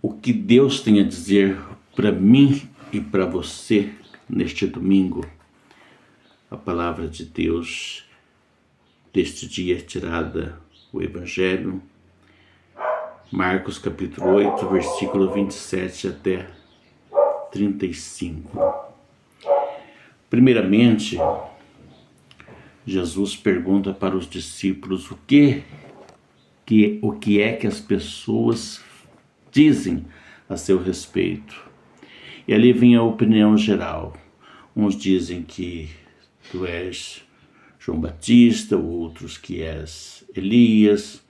o que Deus tem a dizer para mim e para você neste domingo. A palavra de Deus deste dia é tirada do Evangelho, Marcos capítulo 8, versículo 27 até 35. Primeiramente, Jesus pergunta para os discípulos o que é que as pessoas dizem a seu respeito. E ali vem a opinião geral. Uns dizem que tu és João Batista, outros que és Elias,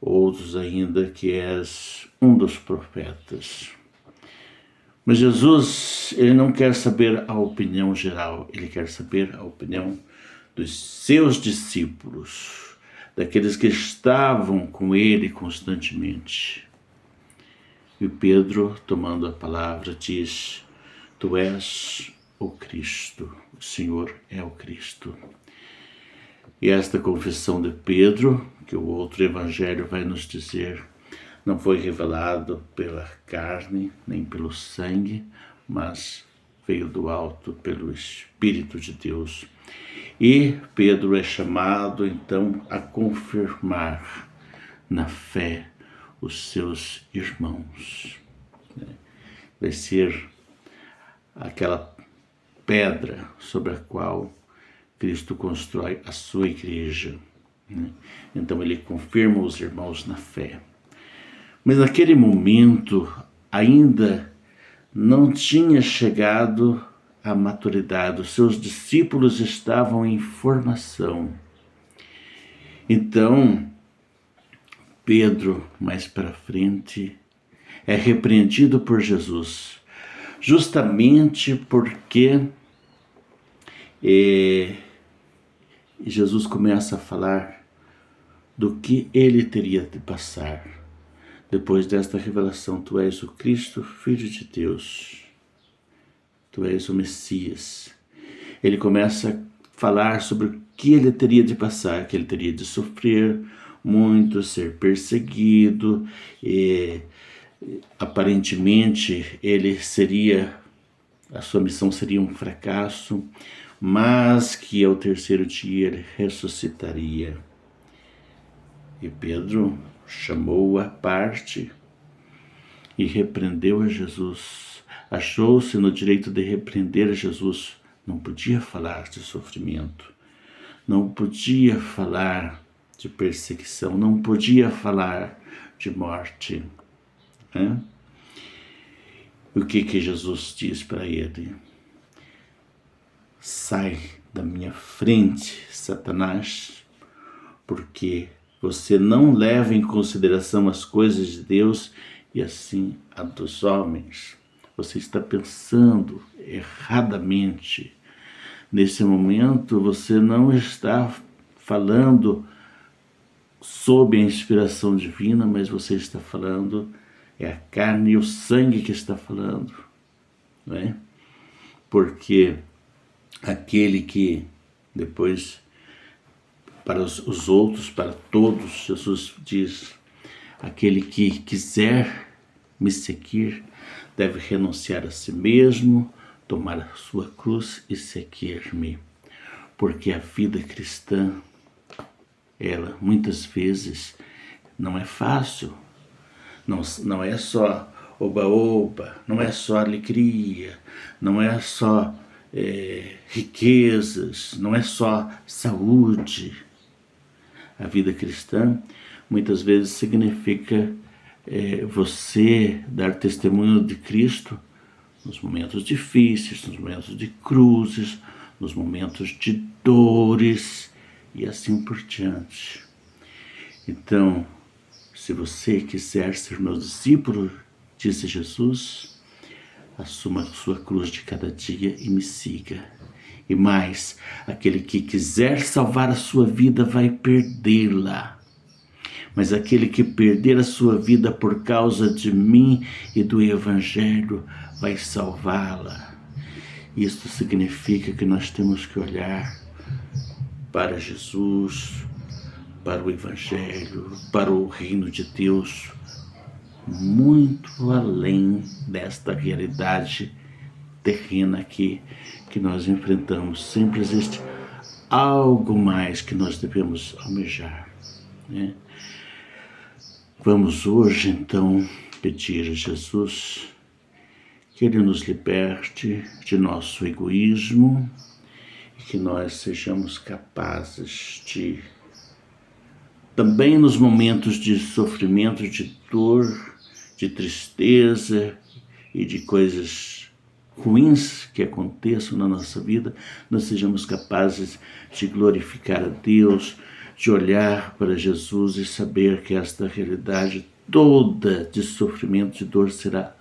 outros ainda que és um dos profetas. Mas Jesus, ele não quer saber a opinião geral, ele quer saber a opinião dos seus discípulos, daqueles que estavam com ele constantemente. E Pedro, tomando a palavra, diz: tu és o Cristo, o Senhor é o Cristo. E esta confissão de Pedro, que o outro evangelho vai nos dizer, não foi revelado pela carne, nem pelo sangue, mas veio do alto pelo Espírito de Deus. E Pedro é chamado, então, a confirmar na fé os seus irmãos. Vai ser aquela pedra sobre a qual Cristo constrói a sua igreja. Então ele confirma os irmãos na fé. Mas naquele momento ainda não tinha chegado à maturidade. Os seus discípulos estavam em formação. Então Pedro, mais para frente, é repreendido por Jesus, justamente porque Jesus começa a falar do que ele teria de passar. Depois desta revelação, tu és o Cristo, Filho de Deus, tu és o Messias. Ele começa a falar sobre o que ele teria de passar, que ele teria de sofrer muito, ser perseguido, e aparentemente a sua missão seria um fracasso, mas que ao terceiro dia ele ressuscitaria. E Pedro chamou-o à parte e repreendeu a Jesus. Achou-se no direito de repreender a Jesus. Não podia falar de sofrimento, não podia falar de perseguição, não podia falar de morte. O que Jesus diz para ele? Sai da minha frente, Satanás, porque você não leva em consideração as coisas de Deus e assim a dos homens. Você está pensando erradamente. Nesse momento você não está falando sob a inspiração divina, mas você está falando, é a carne e o sangue que está falando, não é? Porque aquele que depois, para os outros, para todos, Jesus diz, aquele que quiser me seguir deve renunciar a si mesmo, tomar a sua cruz e seguir-me. Porque a vida cristã, ela muitas vezes não é fácil, não é só oba-oba, não é só alegria, não é só riquezas, não é só saúde. A vida cristã muitas vezes significa você dar testemunho de Cristo nos momentos difíceis, nos momentos de cruzes, nos momentos de dores e assim por diante. Então, se você quiser ser meu discípulo, disse Jesus, assuma a sua cruz de cada dia e me siga. E mais, aquele que quiser salvar a sua vida vai perdê-la. Mas aquele que perder a sua vida por causa de mim e do Evangelho vai salvá-la. Isso significa que nós temos que olhar para Jesus, para o Evangelho, para o reino de Deus, muito além desta realidade terrena aqui que nós enfrentamos. Sempre existe algo mais que nós devemos almejar, né? Vamos hoje, então, pedir a Jesus que Ele nos liberte de nosso egoísmo e que nós sejamos capazes de, também nos momentos de sofrimento, de dor, de tristeza e de coisas ruins que aconteçam na nossa vida, nós sejamos capazes de glorificar a Deus, de olhar para Jesus e saber que esta realidade toda de sofrimento, de dor será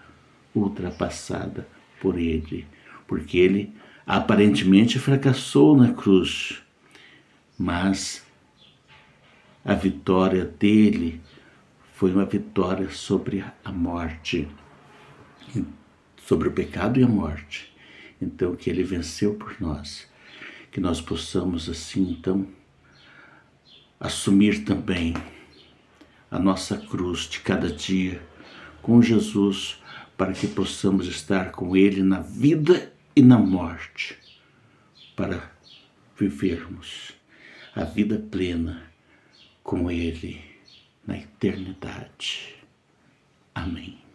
ultrapassada por Ele, porque Ele aparentemente fracassou na cruz, mas a vitória dele foi uma vitória sobre a morte, sobre o pecado e a morte. Então, que Ele venceu por nós, que nós possamos assim, então, assumir também a nossa cruz de cada dia com Jesus, para que possamos estar com Ele na vida e na morte, para vivermos a vida plena com Ele na eternidade. Amém.